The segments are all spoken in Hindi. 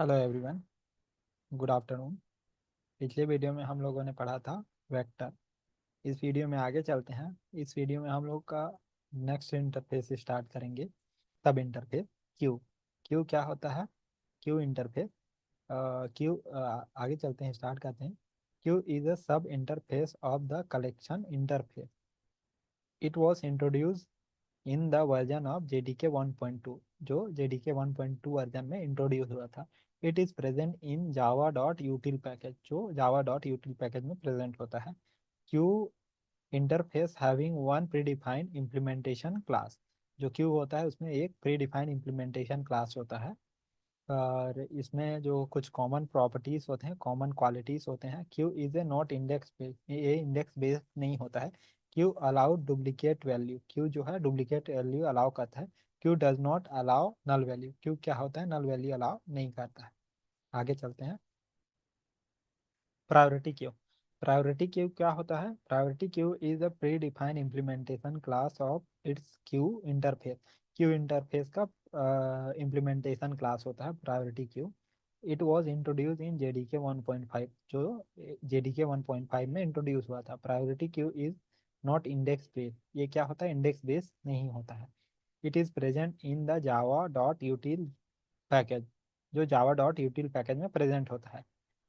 Hello everyone, good afternoon. पिछले वीडियो में हम लोगों ने पढ़ा था वेक्टर। इस वीडियो में आगे चलते हैं। इस वीडियो में हम लोग का नेक्स्ट इंटरफेस स्टार्ट करेंगे। सब इंटरफेस क्यू। क्यू क्या होता है? Q interface. क्यू आगे चलते हैं, स्टार्ट करते हैं। क्यू इज अ सब interface of the collection interface. It was introduce in the version of JDK 1.2, जो JDK 1.2 वर्जन में इंट्रोड्यूस हुआ था। It is present in Java dot यूटिल package, जो जावा डॉट यूटिल पैकेज में प्रेजेंट होता है। Q interface having one pre defined implementation class. जो क्यू होता है उसमें एक प्री डिफाइंड इम्प्लीमेंटेशन क्लास होता है। और इसमें जो कुछ कॉमन प्रॉपर्टीज होते हैं, कॉमन क्वालिटीज होते हैं। Queue is a not index based, ये इंडेक्स बेस्ड नहीं होता है। Queue allow duplicate value, queue जो है डुप्लीकेट वैल्यू अलाउ करता है। Queue does not allow null value, queue क्या होता है? नल वैल्यू अलाउ नहीं करता है। आगे चलते हैं। Priority Q. प्रायोरिटी क्यू क्या होता है? Priority queue is a pre defined implementation class of its Q interface. Q interface का इम्प्लीमेंटेशन क्लास होता है priority queue. It was introduce in JDK 1.5, जो JDK 1.5 में इंट्रोड्यूस हुआ था। Priority queue is not index based, ये क्या होता है? इंडेक्स बेस्ड नहीं होता है। It is present in the Java dot यूटिल package, जो जावा डॉट यूटिल पैकेज में प्रेजेंट होता है।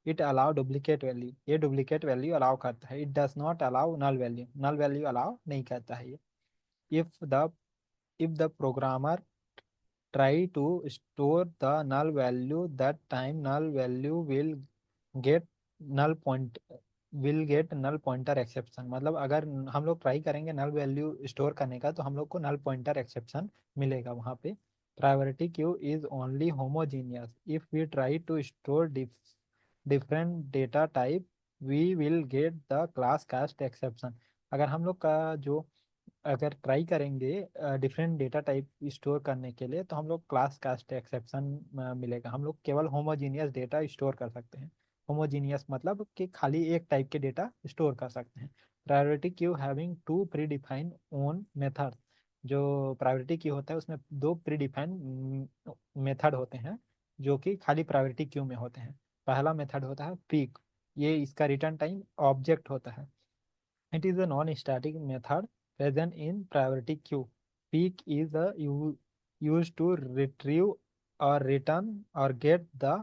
इट अलाउ डुप्लीकेट वैल्यू, ये डुप्लीकेट वैल्यू अलाउ करता है। It does not allow null value, null value allow नहीं करता है ये। If the if the programmer try to store the null value, that time null value get null point null pointer exception। मतलब अगर हम लोग ट्राई करेंगे नल वैल्यू स्टोर करने का, तो हम लोग को नल पॉइंटर एक्सेप्शन मिलेगा वहाँ पे। Priority queue is only homogeneous if we try to store different data type, we will get the class cast exception. अगर हम लोग का जो अगर ट्राई करेंगे डिफरेंट डेटा टाइप स्टोर करने के लिए, तो हम लोग क्लास कास्ट एक्सेप्शन मिलेगा। हम लोग केवल होमोजीनियस डेटा स्टोर कर सकते हैं। होमोजीनियस मतलब कि खाली एक टाइप के डेटा स्टोर कर सकते हैं। Priority queue having two predefined own method. जो प्रायोरिटी क्यू होता है उसमें दो प्री डिफाइंड मेथड होते हैं, जो कि खाली प्रायोरिटी क्यू में होते हैं। पहला मेथड होता है पीक, ये इसका रिटर्न टाइम ऑब्जेक्ट होता है। It is a non-static method present in priority queue. Peek is used to retrieve or return or get the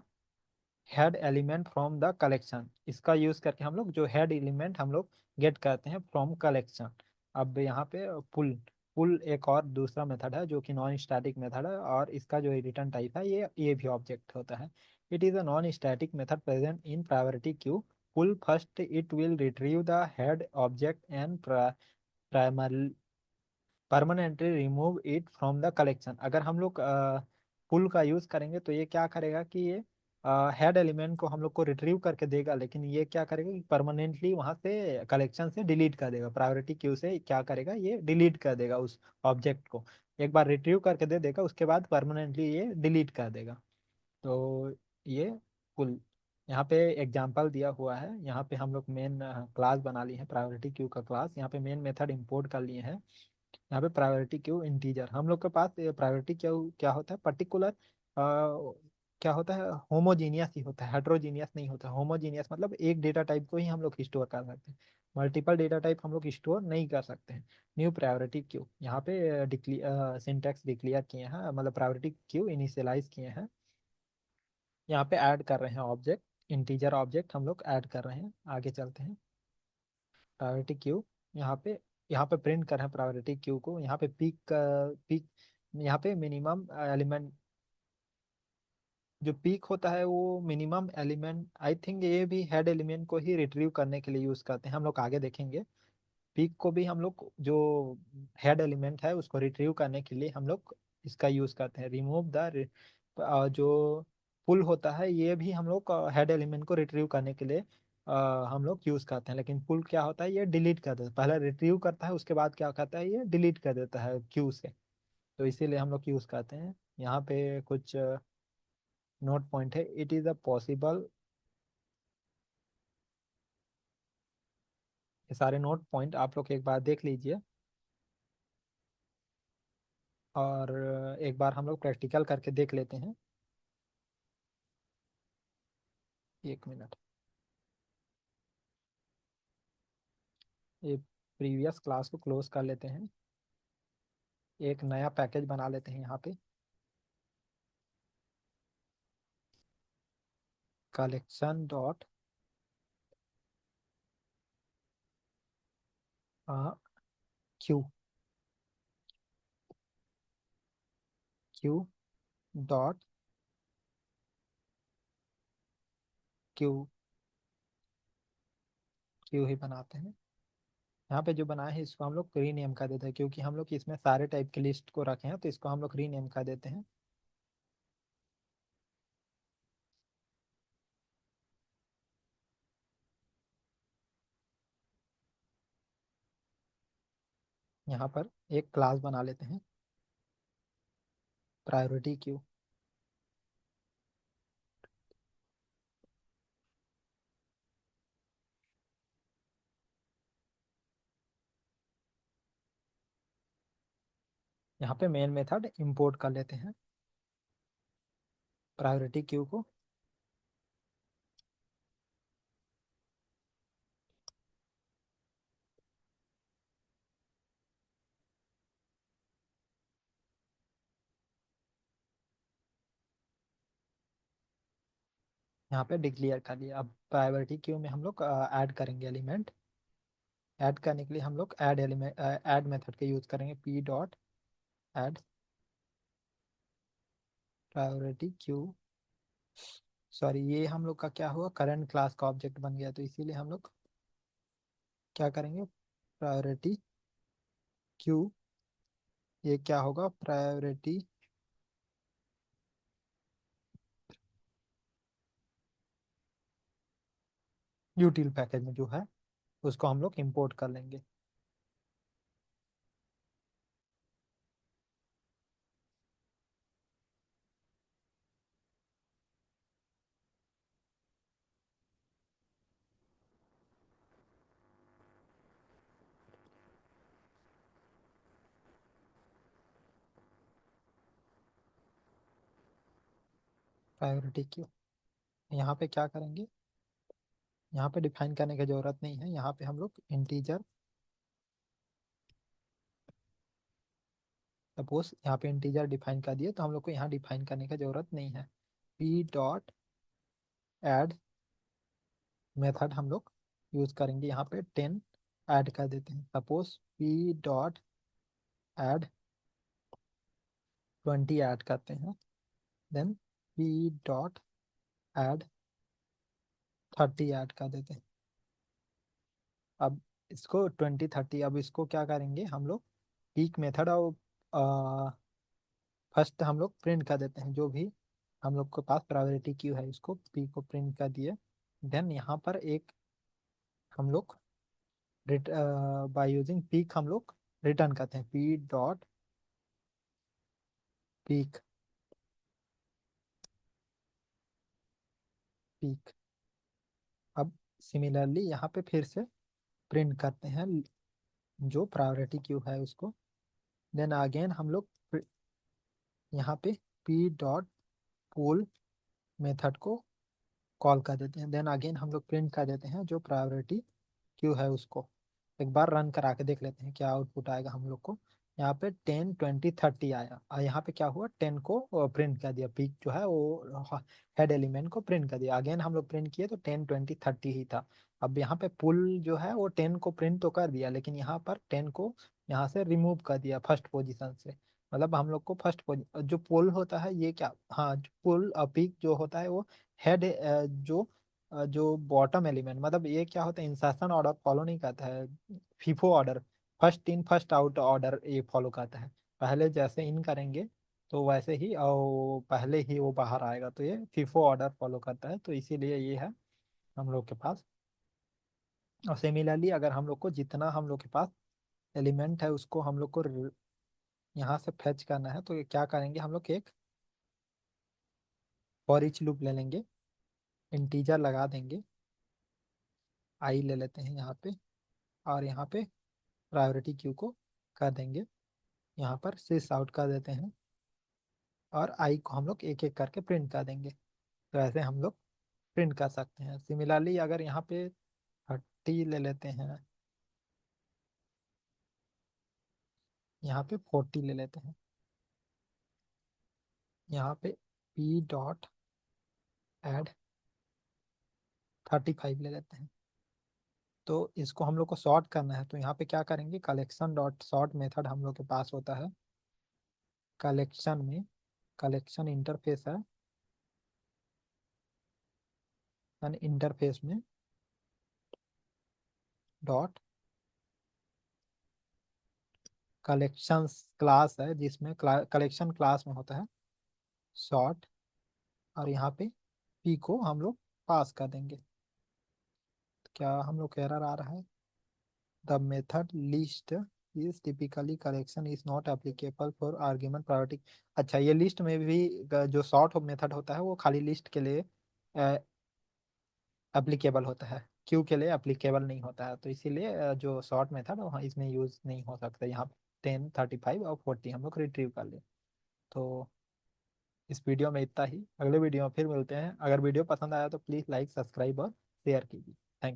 head element from the collection. इसका यूज करके हम लोग जो हेड एलिमेंट हम लोग गेट करते हैं फ्रॉम कलेक्शन। अब यहाँ पे पुल, पुल एक और दूसरा मेथड है जो कि नॉन स्टैटिक मेथड है, और इसका जो रिटर्न टाइप है ये भी ऑब्जेक्ट होता है। It is a non static method present in priority queue. Poll first it will retrieve the head object and permanently remove it from the collection. अगर हम लोग पुल का यूज करेंगे तो ये क्या करेगा कि ये हेड एलिमेंट को हम लोग को रिट्रीव करके देगा, लेकिन ये क्या करेगा कि परमानेंटली वहां से कलेक्शन से डिलीट कर देगा। प्रायोरिटी क्यू से क्या करेगा, ये डिलीट कर देगा उस ऑब्जेक्ट को। एक बार रिट्रीव करके दे देगा, उसके बाद परमानेंटली ये डिलीट कर देगा। तो ये पुल। यहाँ पे एग्जाम्पल दिया हुआ है। यहाँ पे हम लोग मेन क्लास बना लिए हैं, प्रायोरिटी क्यू का क्लास। यहाँ पे मेन मेथड इंपोर्ट कर लिए हैं। यहाँ पे प्रायोरिटी क्यू इंटीजर, हम लोग के पास प्रायोरिटी क्यू क्या होता है? पर्टिकुलर क्या होता है? होमोजीनियस ही होता है, हेट्रोजीनियस नहीं होता। होमोजीनियस मतलब एक डेटा टाइप को ही हम लोग स्टोर कर सकते हैं, मल्टीपल डेटा टाइप हम लोग स्टोर नहीं कर सकते हैं। न्यू प्रायोरिटी क्यू, यहाँ पे सिंटैक्स डिक्लेयर किए हैं, मतलब प्रायोरिटी क्यू इनिशियलाइज किए हैं। यहाँ पे ऐड कर रहे हैं ऑब्जेक्ट, इंटीजर ऑब्जेक्ट हम लोग ऐड कर रहे हैं। आगे चलते हैं। प्रायोरिटी क्यू यहाँ पे प्रिंट कर रहे हैं प्रायोरिटी क्यू को। यहाँ पे पीक, यहाँ पे मिनिमम एलिमेंट, जो पीक होता है वो मिनिमम एलिमेंट, आई थिंक ये भी हेड एलिमेंट को ही रिट्रीव करने के लिए यूज करते हैं, हम लोग आगे देखेंगे। पीक को भी हम लोग जो हेड एलिमेंट है उसको रिट्रीव करने के लिए हम लोग इसका यूज करते हैं। रिमूव द, जो पुल होता है ये भी हम लोग हेड एलिमेंट को रिट्रीव करने के लिए हम लोग यूज करते हैं। लेकिन पुल क्या होता है? ये डिलीट कर देता है, पहले रिट्रीव करता है उसके बाद क्या करता है? ये डिलीट कर देता है क्यू से। तो इसीलिए हम लोग यूज करते हैं। यहाँ पे कुछ नोट पॉइंट है। इट इज अ पॉसिबल, ये सारे नोट पॉइंट आप लोग एक बार देख लीजिए, और एक बार हम लोग प्रैक्टिकल करके देख लेते हैं। एक मिनट, ये प्रीवियस क्लास को क्लोज कर लेते हैं, एक नया पैकेज बना लेते हैं यहाँ पे, collection dot Q, Q dot Q, Q ही बनाते हैं। यहाँ पे जो बनाए हैं इसको हम लोग रीनेम कर देते हैं, क्योंकि हम लोग इसमें सारे टाइप की लिस्ट को रखे हैं, तो इसको हम लोग रीनेम कर देते हैं। यहाँ पर एक क्लास बना लेते हैं, प्रायोरिटी क्यू। यहाँ पे मेन मेथड इंपोर्ट कर लेते हैं प्रायोरिटी क्यू को। यहाँ पे डिक्लेयर कर लिया। अब प्रायोरिटी क्यू में हम लोग ऐड करेंगे एलिमेंट। ऐड करने के लिए हम लोग ऐड एलिमेंट, ऐड मेथड का यूज करेंगे, P dot add priority queue. Sorry, ये हम लोग का क्या हुआ, करंट क्लास का ऑब्जेक्ट बन गया, तो इसीलिए हम लोग क्या करेंगे, प्रायोरिटी क्यू, ये क्या होगा, प्रायोरिटी यूटिल पैकेज में जो है उसको हम लोग इंपोर्ट कर लेंगे। प्रायोरिटी क्यू, यहाँ पे क्या करेंगे, यहाँ पे डिफाइन करने की जरूरत नहीं है, यहाँ पे हम लोग इंटीजर, सपोज यहाँ पे इंटीजर डिफाइन कर दिए, तो हम लोग को यहाँ डिफाइन करने की जरूरत नहीं है। पी डॉट ऐड मेथड हम लोग यूज करेंगे, यहाँ पे 10 ऐड कर देते हैं। Suppose p dot add 20 add करते हैं, then p dot add 30 add कर देते हैं। अब इसको 20 30, अब इसको क्या करेंगे हम लोग, पीक मेथड और फर्स्ट हम लोग प्रिंट कर देते हैं, जो भी हम लोग के पास प्रायोरिटी क्यू है इसको पी को प्रिंट कर दिए। देन यहाँ पर एक हम लोग बाय यूजिंग पीक हम लोग रिटर्न करते हैं, पी डॉट पीक, पीक। अब सिमिलरली यहाँ पे फिर से प्रिंट करते हैं जो प्रायोरिटी क्यू है उसको। देन अगेन हम लोग यहाँ पे पी डॉट पुल मेथड को कॉल कर देते हैं। देन अगेन हम लोग प्रिंट कर देते हैं जो प्रायोरिटी क्यू है उसको। एक बार रन करा के देख लेते हैं क्या आउटपुट आएगा हम लोग को। यहाँ पे 10 20 30 आया, और यहाँ पे क्या हुआ, 10 को प्रिंट कर दिया, पीक जो है वो हेड एलिमेंट को प्रिंट कर दिया। अगेन हम लोग प्रिंट किए तो 10 20 30 ही था। अब यहाँ पे पुल जो है वो 10 को प्रिंट तो कर दिया, लेकिन यहाँ पर 10 को यहाँ से रिमूव कर दिया फर्स्ट पोजीशन से। मतलब हम लोग को फर्स्ट पोजिशन जो पुल होता है ये क्या, हाँ, पुल पीक जो होता है वो हेड, जो बॉटम एलिमेंट, मतलब ये क्या होता है, इंसर्शन ऑर्डर फॉलो नहीं करता है, FIFO order, first in first out order ये फॉलो करता है। पहले जैसे इन करेंगे तो वैसे ही और पहले ही वो बाहर आएगा, तो ये फीफो ऑर्डर फॉलो करता है, तो इसीलिए ये है हम लोग के पास। और सिमिलरली अगर हम लोग को जितना हम लोग के पास एलिमेंट है उसको हम लोग को यहाँ से फेच करना है, तो ये क्या करेंगे, हम लोग एक फॉर ईच लूप ले लेंगे, इंटीजर लगा देंगे, आई ले लेते हैं यहाँ पे, और यहाँ पे प्रायोरिटी क्यू को कर देंगे, यहाँ पर सिस आउट कर देते हैं, और आई को हम लोग एक एक करके प्रिंट कर देंगे। तो ऐसे हम लोग प्रिंट कर सकते हैं। सिमिलरली अगर यहाँ पे 30 ले लेते हैं, यहाँ पे 40 ले लेते हैं, यहाँ पे पी डॉट एड 35 ले लेते हैं। तो इसको हम लोग को सॉर्ट करना है, तो यहाँ पे क्या करेंगे, कलेक्शन डॉट सॉर्ट मेथड हम लोग के पास होता है। कलेक्शन में, कलेक्शन इंटरफेस है, एंड इंटरफेस में डॉट कलेक्शंस क्लास है, जिसमें कलेक्शन क्लास में होता है सॉर्ट, और यहाँ पे पी को हम लोग पास कर देंगे। क्या हम लोग का एरर आ रहा है, the method list is typically collection is not applicable for argument priority. अच्छा, ये लिस्ट में भी जो सॉर्ट मेथड होता है वो खाली लिस्ट के लिए एप्लीकेबल होता है, क्यू के लिए एप्लीकेबल नहीं होता है। तो इसीलिए जो शॉर्ट मेथड वहाँ इसमें यूज नहीं हो सकता। यहाँ 10, 35 और 40 हम लोग रिट्रीव कर ले। तो इस वीडियो में इतना ही, अगले वीडियो में फिर मिलते हैं। अगर वीडियो पसंद आया तो प्लीज़ लाइक, सब्सक्राइब और शेयर कीजिए।